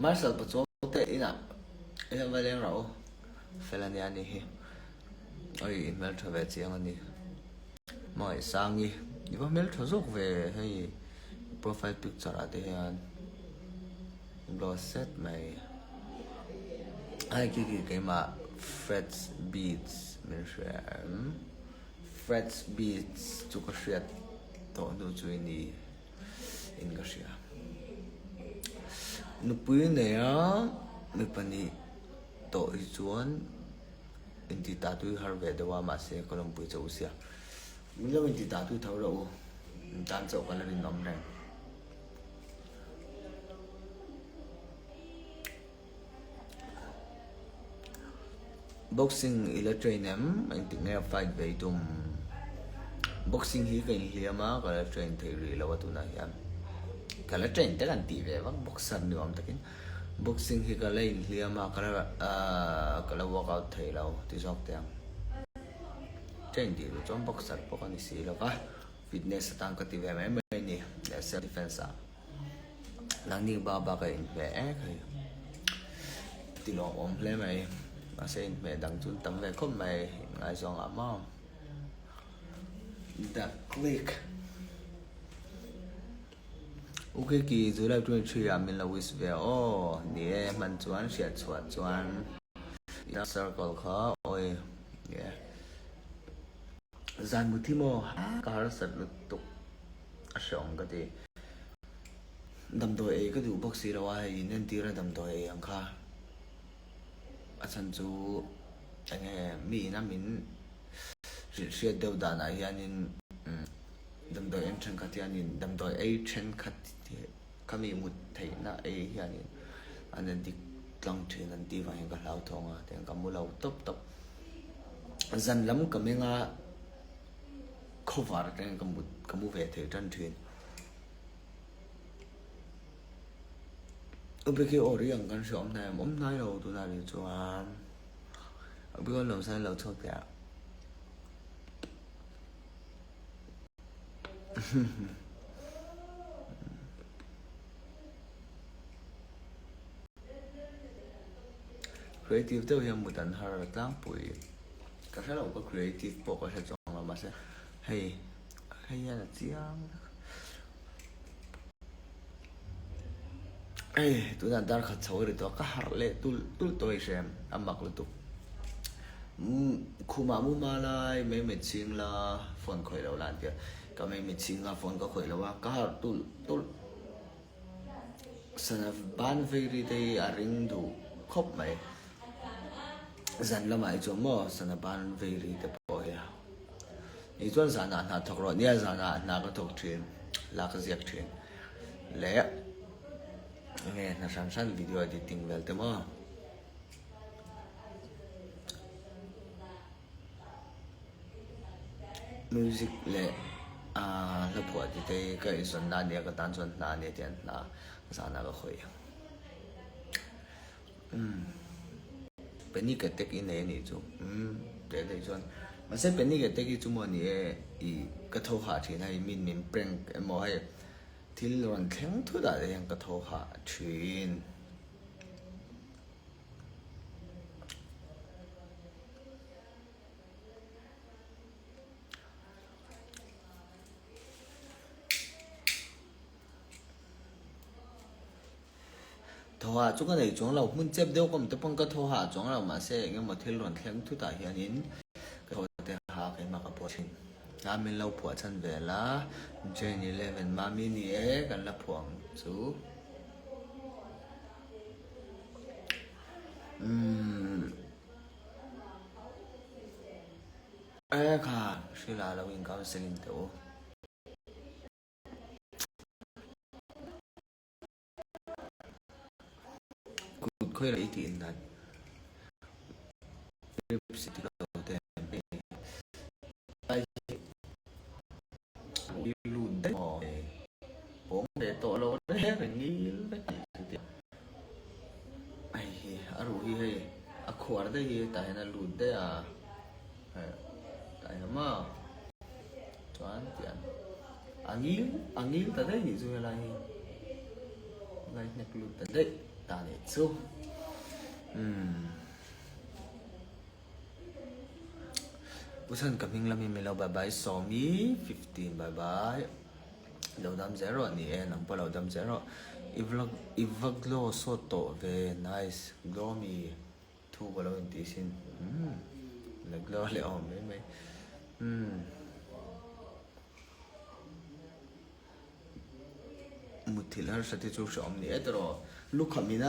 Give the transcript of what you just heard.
Marcel pa chuak te ina ina valeng ro felani ani hi oi email thave chiang ani mai sangi iwa mail thozok ve hei profile picture ate hian lo set mai ai ki ma Fred's Beats min Fred's Beats chu ka hriat to nu chu ni in ka hria nupui nei a mi pani to i chuan inti ta tu har ve dewa ma se kolom pui chau sia mi lo inti ta tu thau ro tan chau kan rin nom reng boxing ila train em inti nge fight ve tum boxing hi kan hiama kala train thei ri lawa tu na hiam kala train te kan ti ve wang boxer ni om takin boxing hi kala in hiama kala workout thei lo ti jok te train di ru chom boxer pokan si lo ka fitness tang ka ti ve mai ni self defense a lang ni ba ka in ve kai ti lo om hle mai mà sen mẹ đăng chun tấm về khóm mày ngay xong à mom the click ok kỳ dưới đây tôi chơi mình là with về ô nè mình chuan sẽ chuan in circle khó ôi yeah dàn một thi mô cả rất sật lực tục sống cái gì đầm đồi ấy cái đủ boxy đâu ai nên tiêu ra đầm đồi ăn kha asan chu anh mi na min riết đều đàn này hianin đầm đồi em chân khát hianin đầm đồi ấy chân khát kami một thấy na ấy hianin anh đi long thuyền anh đi vào cái lão thong à thì anh mua lâu top dần lắm cái mình cover cái anh mua về thì trên thuyền ở bên kia ở đây anh cần sống này mắm nay đâu tụi nào đi cho ăn ở bên lầu sai lầu thôi kìa creative đâu hiện một tận hơi tăng bụi cái đó có creative bộ có thể chọn là mà sẽ hay là chiang ê tụi nàng ta khát sầu rồi tụi cá hạt lệ tụi tôi xem ăn mặc luôn tụi khu mà lại mấy chuyện là phone khởi đầu làm kìa cả mấy chuyện là phone có khởi đầu á cá hạt tụi sana ban về đi đây à ring đủ khóc mày dần là mày cho mò sana ban về đi tập bồi à ý chuẩn sana na thọc rồi nia sana na có thọc thuyền là cái giặc thuyền lẽ nghe na san video editing vel te mo music le la phua ti te ka ison na ne ka tan chon na ne tian na sa na ka khoi penny ka tek in ne chu de chon ma se penny ka tek chu mo ni i ka tho ha thi na min prank mo hai thil ron thleng thu da yang ka tho ha thin thô hạ chúng cái này chúng là muốn chấp đều cũng tập bằng cái thô hạ chúng là mà sẽ những một thiên luận thêm thứ tại hiện in cái hồi thế hạ cái mà cái bộ trình mình lâu phổ chân về là trên 11 mà mini ấy gần là phổ chú ấy cả suy là mình có sinh tử khơi lấy tiền là City đầu tiên ai đi lùn đấy bốn để tội lỗi đấy phải nghĩ đấy ai ở rồi hay ở khoa đấy tại là lùn đấy à tại mà choán tiền anh nghĩ tại đấy thì rồi là này nhặt lùn tại đấy ta này chú Usan kaming lami milaw bye-bye Somi 15 bye-bye Laudam 0 ni en ang pa Laudam 0 Ivaglo soto ve nice Glomi 2 balaw hindi sin Naglo le may Mutilar sa titsuk siya omni etero Look kami na